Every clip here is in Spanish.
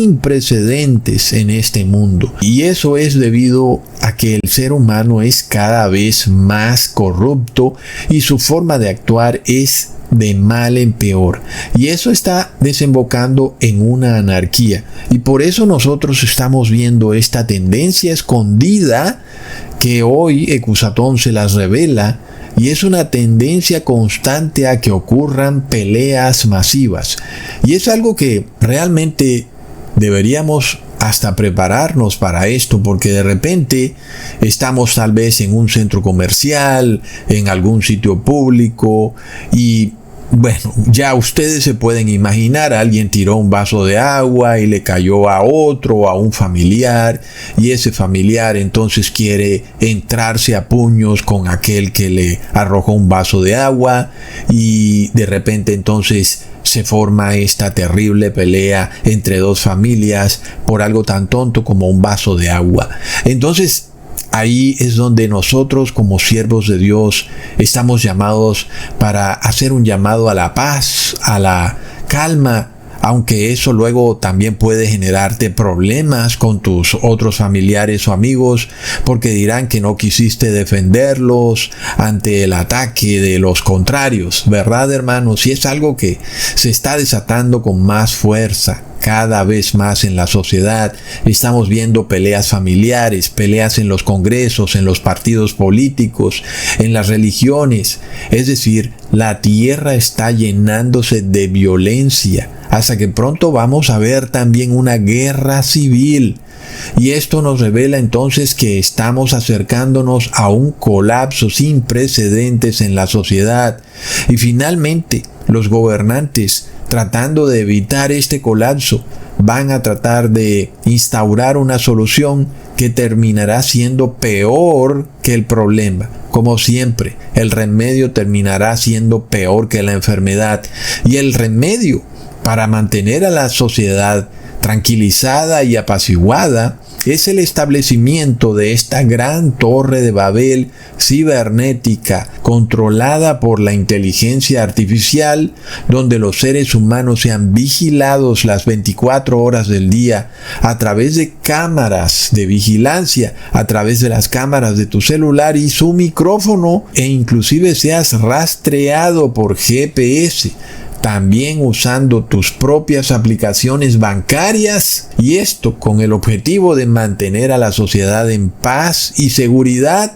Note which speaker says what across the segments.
Speaker 1: sin precedentes en este mundo. Y eso es debido a que el ser humano es cada vez más corrupto y su forma de actuar es de mal en peor. Y eso está desembocando en una anarquía. Y por eso nosotros estamos viendo esta tendencia escondida que hoy Ecusatón se las revela. Y es una tendencia constante a que ocurran peleas masivas. Y es algo que realmente deberíamos hasta prepararnos para esto, porque de repente estamos tal vez en un centro comercial, en algún sitio público y bueno, ya ustedes se pueden imaginar, alguien tiró un vaso de agua y le cayó a otro, a un familiar, y ese familiar entonces quiere entrarse a puños con aquel que le arrojó un vaso de agua, y de repente entonces se forma esta terrible pelea entre dos familias por algo tan tonto como un vaso de agua. Entonces, ahí es donde nosotros como siervos de Dios estamos llamados para hacer un llamado a la paz, a la calma, aunque eso luego también puede generarte problemas con tus otros familiares o amigos, porque dirán que no quisiste defenderlos ante el ataque de los contrarios, ¿verdad, hermanos? Y es algo que se está desatando con más fuerza. Cada vez más en la sociedad estamos viendo peleas familiares, peleas en los congresos, en los partidos políticos, en las religiones. Es decir, la tierra está llenándose de violencia, hasta que pronto vamos a ver también una guerra civil. Y esto nos revela entonces que estamos acercándonos a un colapso sin precedentes en la sociedad. Y finalmente, los gobernantes, tratando de evitar este colapso, van a tratar de instaurar una solución que terminará siendo peor que el problema. Como siempre, el remedio terminará siendo peor que la enfermedad. Y el remedio para mantener a la sociedad tranquilizada y apaciguada es el establecimiento de esta gran torre de Babel cibernética controlada por la inteligencia artificial, donde los seres humanos sean vigilados las 24 horas del día a través de cámaras de vigilancia, a través de las cámaras de tu celular y su micrófono, e inclusive seas rastreado por GPS. También usando tus propias aplicaciones bancarias, y esto con el objetivo de mantener a la sociedad en paz y seguridad.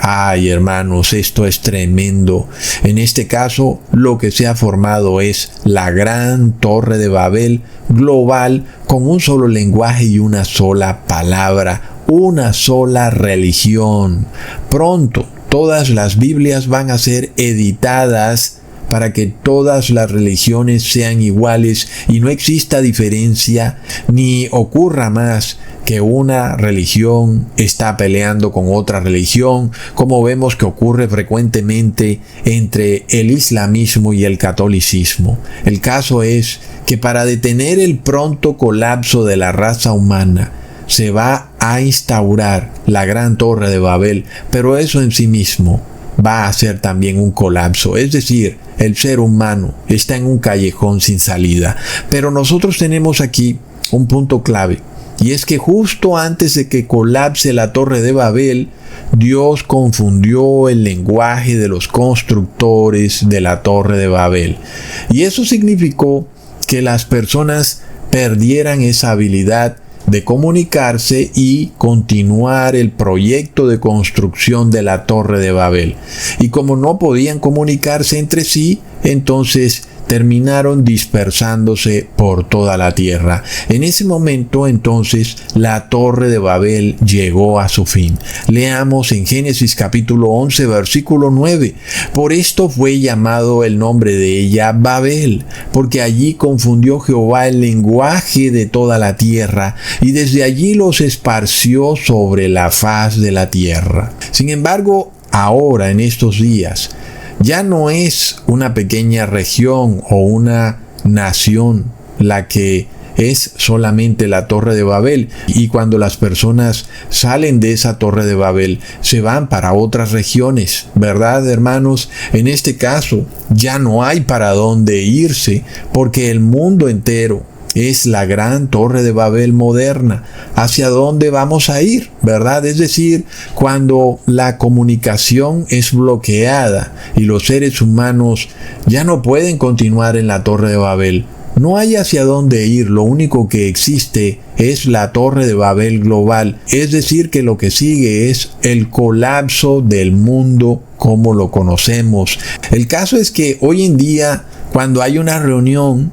Speaker 1: Ay, hermanos, esto es tremendo. En este caso, lo que se ha formado es la gran torre de Babel global, con un solo lenguaje y una sola palabra, una sola religión. Pronto, todas las Biblias van a ser editadas para que todas las religiones sean iguales y no exista diferencia, ni ocurra más que una religión está peleando con otra religión, como vemos que ocurre frecuentemente entre el islamismo y el catolicismo. El caso es que para detener el pronto colapso de la raza humana, se va a instaurar la gran torre de Babel, pero eso en sí mismo va a ser también un colapso. Es decir, el ser humano está en un callejón sin salida. Pero nosotros tenemos aquí un punto clave, y es que justo antes de que colapse la torre de Babel, Dios confundió el lenguaje de los constructores de la torre de Babel. Y eso significó que las personas perdieran esa habilidad de comunicarse y continuar el proyecto de construcción de la Torre de Babel. Y como no podían comunicarse entre sí, entonces terminaron dispersándose por toda la tierra. En ese momento, entonces, la Torre de Babel llegó a su fin. Leamos en Génesis capítulo 11, versículo 9. Por esto fue llamado el nombre de ella Babel, porque allí confundió Jehová el lenguaje de toda la tierra, y desde allí los esparció sobre la faz de la tierra. Sin embargo, ahora, en estos días, ya no es una pequeña región o una nación la que es solamente la Torre de Babel, y cuando las personas salen de esa Torre de Babel se van para otras regiones, ¿verdad, hermanos? En este caso ya no hay para dónde irse, porque el mundo entero es la gran Torre de Babel moderna. ¿Hacia dónde vamos a ir? ¿Verdad? Es decir, cuando la comunicación es bloqueada y los seres humanos ya no pueden continuar en la Torre de Babel. No hay hacia dónde ir, lo único que existe es la Torre de Babel global, es decir, que lo que sigue es el colapso del mundo como lo conocemos. El caso es que hoy en día, cuando hay una reunión,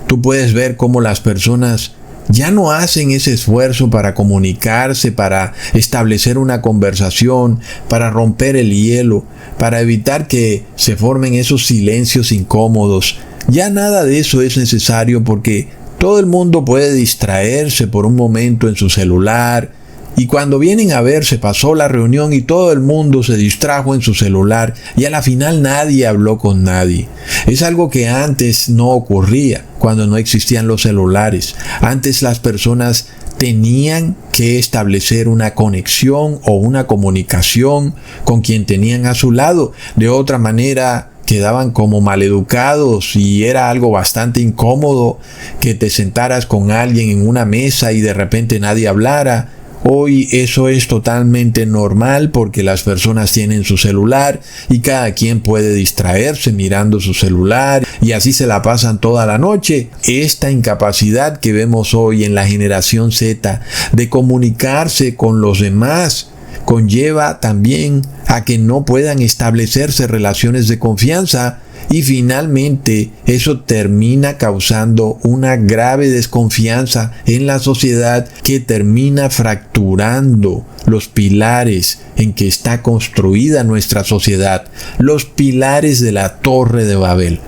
Speaker 1: tú puedes ver cómo las personas ya no hacen ese esfuerzo para comunicarse, para establecer una conversación, para romper el hielo, para evitar que se formen esos silencios incómodos. Ya nada de eso es necesario porque todo el mundo puede distraerse por un momento en su celular y cuando vienen a ver se pasó la reunión y todo el mundo se distrajo en su celular y a la final nadie habló con nadie. Es algo que antes no ocurría cuando no existían los celulares. Antes las personas tenían que establecer una conexión o una comunicación con quien tenían a su lado. De otra manera quedaban como maleducados y era algo bastante incómodo que te sentaras con alguien en una mesa y de repente nadie hablara. Hoy eso es totalmente normal porque las personas tienen su celular y cada quien puede distraerse mirando su celular y así se la pasan toda la noche. Esta incapacidad que vemos hoy en la generación Z de comunicarse con los demás conlleva también a que no puedan establecerse relaciones de confianza y finalmente eso termina causando una grave desconfianza en la sociedad que termina fracturando los pilares en que está construida nuestra sociedad, los pilares de la Torre de Babel.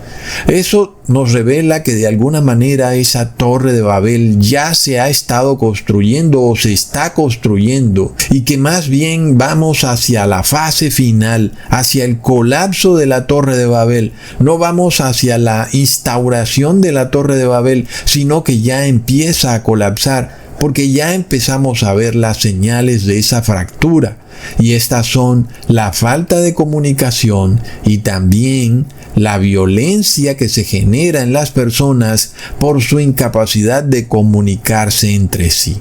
Speaker 1: Eso nos revela que de alguna manera esa Torre de Babel ya se ha estado construyendo o se está construyendo y que más bien vamos hacia la fase final, hacia el colapso de la Torre de Babel. No vamos hacia la instauración de la Torre de Babel, sino que ya empieza a colapsar porque ya empezamos a ver las señales de esa fractura. Y estas son la falta de comunicación y también la violencia que se genera en las personas por su incapacidad de comunicarse entre sí.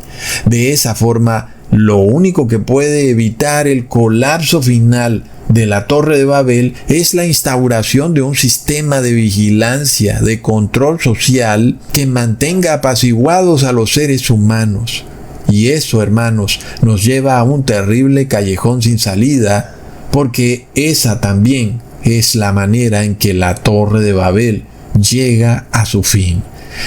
Speaker 1: De esa forma, lo único que puede evitar el colapso final de la Torre de Babel es la instauración de un sistema de vigilancia, de control social que mantenga apaciguados a los seres humanos. Y eso, hermanos, nos lleva a un terrible callejón sin salida, porque esa también es la manera en que la Torre de Babel llega a su fin.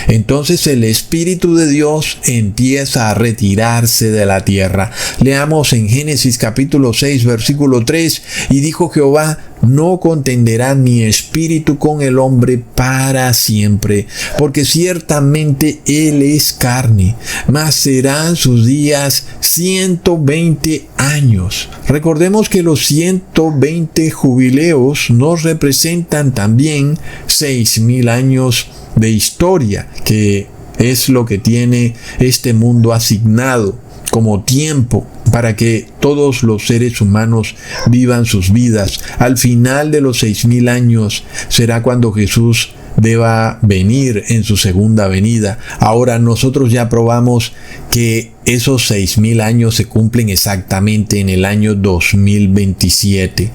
Speaker 1: Entonces el Espíritu de Dios empieza a retirarse de la tierra. Leamos en Génesis capítulo 6, versículo 3, y dijo Jehová: no contenderá mi espíritu con el hombre para siempre, porque ciertamente él es carne, mas serán sus días 120 años. Recordemos que los 120 jubileos nos representan también 6,000 años de historia, que es lo que tiene este mundo asignado como tiempo para que todos los seres humanos vivan sus vidas. Al final de los 6,000 años será cuando Jesús deba venir en su segunda venida. Ahora nosotros ya probamos que esos 6,000 años se cumplen exactamente en el año 2027.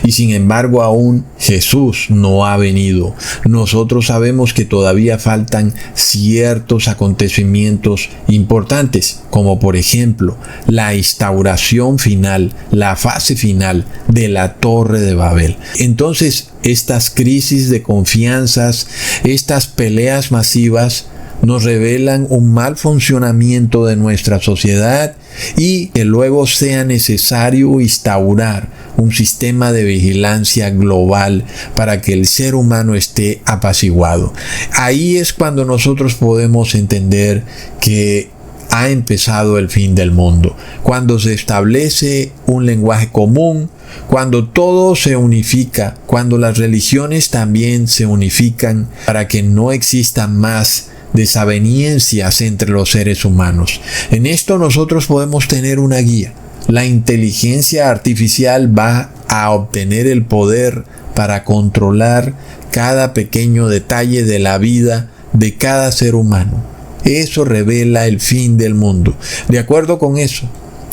Speaker 1: Y sin embargo aún Jesús no ha venido. Nosotros sabemos que todavía faltan ciertos acontecimientos importantes, como por ejemplo la instauración final, la fase final de la Torre de Babel. Entonces, estas crisis de confianzas, estas peleas masivas, nos revelan un mal funcionamiento de nuestra sociedad y que luego sea necesario instaurar un sistema de vigilancia global para que el ser humano esté apaciguado. Ahí es cuando nosotros podemos entender que ha empezado el fin del mundo, cuando se establece un lenguaje común, cuando todo se unifica, cuando las religiones también se unifican para que no existan más desavenencias entre los seres humanos. En esto nosotros podemos tener una guía. La inteligencia artificial va a obtener el poder para controlar cada pequeño detalle de la vida de cada ser humano. eso revela el fin del mundo. De acuerdo con eso,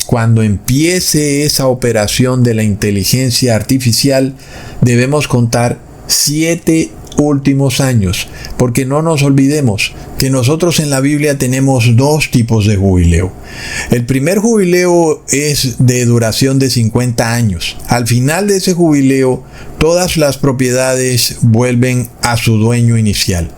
Speaker 1: cuando empiece esa operación de la inteligencia artificial, debemos contar 7 últimos años, porque no nos olvidemos que nosotros en la Biblia tenemos 2 tipos de jubileo. El primer jubileo es de duración de 50 años. Al final de ese jubileo, todas las propiedades vuelven a su dueño inicial.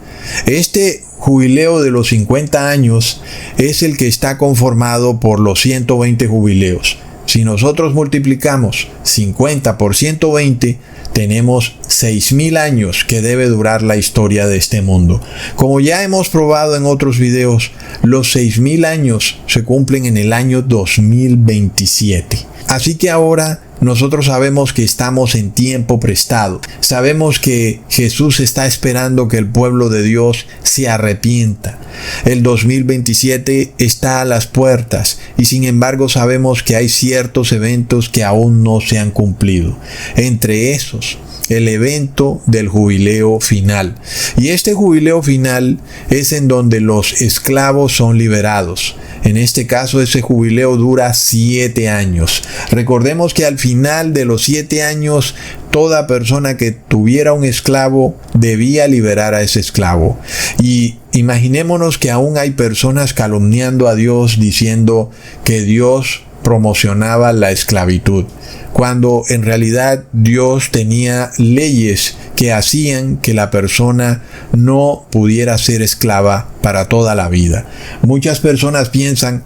Speaker 1: Este jubileo de los 50 años es el que está conformado por los 120 jubileos. Si nosotros multiplicamos 50 por 120, tenemos 6.000 años que debe durar la historia de este mundo. Como ya hemos probado en otros videos, los 6.000 años se cumplen en el año 2027. Así que ahora nosotros sabemos que estamos en tiempo prestado. Sabemos que Jesús está esperando que el pueblo de Dios se arrepienta. El 2027 está a las puertas y sin embargo sabemos que hay ciertos eventos que aún no se han cumplido. Entre esos, el evento del jubileo final. Y este jubileo final es en donde los esclavos son liberados. En este caso, ese jubileo dura 7 años. Recordemos que al final de los 7 años, toda persona que tuviera un esclavo debía liberar a ese esclavo. Y imaginémonos que aún hay personas calumniando a Dios diciendo que Dios promocionaba la esclavitud, cuando en realidad Dios tenía leyes que hacían que la persona no pudiera ser esclava para toda la vida. Muchas personas piensan,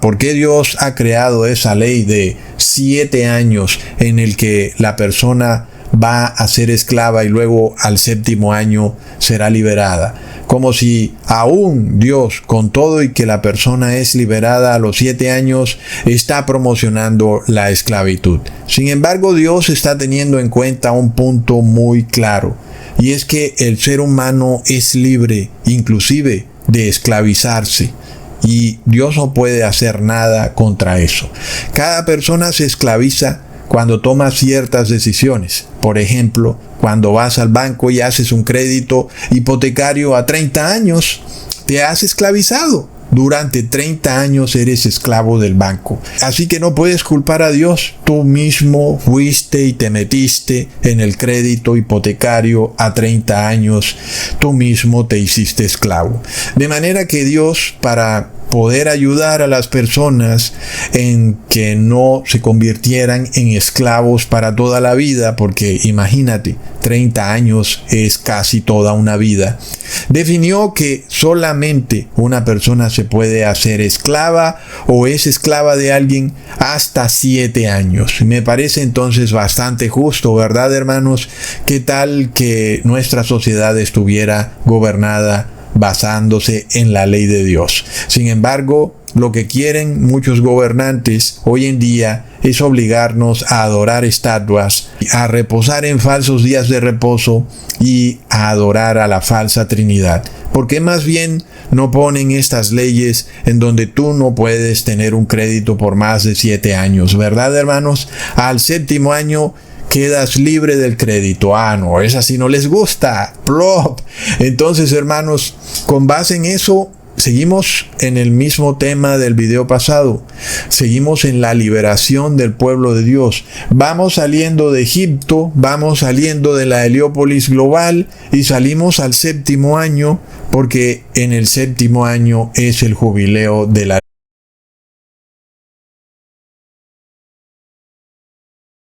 Speaker 1: ¿por qué Dios ha creado esa ley de 7 años en el que la persona va a ser esclava y luego al 7º año será liberada? Como si aún Dios, con todo y que la persona es liberada a los 7 años, está promocionando la esclavitud. Sin embargo, Dios está teniendo en cuenta un punto muy claro, y es que el ser humano es libre, inclusive, de esclavizarse. Y Dios no puede hacer nada contra eso. Cada persona se esclaviza cuando toma ciertas decisiones. Por ejemplo, cuando vas al banco y haces un crédito hipotecario a 30 años, te has esclavizado. Durante 30 años eres esclavo del banco. Así que no puedes culpar a Dios. Tú mismo fuiste y te metiste en el crédito hipotecario a 30 años. Tú mismo te hiciste esclavo. De manera que Dios, para poder ayudar a las personas en que no se convirtieran en esclavos para toda la vida, porque imagínate, 30 años es casi toda una vida, definió que solamente una persona se puede hacer esclava o es esclava de alguien hasta 7 años. Me parece entonces bastante justo, ¿verdad, hermanos? ¿Qué tal que nuestra sociedad estuviera gobernada basándose en la ley de Dios? Sin embargo, lo que quieren muchos gobernantes hoy en día es obligarnos a adorar estatuas, a reposar en falsos días de reposo y a adorar a la falsa Trinidad. ¿Por qué más bien no ponen estas leyes en donde tú no puedes tener un crédito por más de 7 años? ¿Verdad, hermanos? Al 7º año quedas libre del crédito. No, es así, no les gusta. Plop. Entonces, hermanos, con base en eso, seguimos en el mismo tema del video pasado. Seguimos en la liberación del pueblo de Dios. Vamos saliendo de Egipto, vamos saliendo de la Heliópolis global y salimos al 7º año, porque en el 7º año es el jubileo de la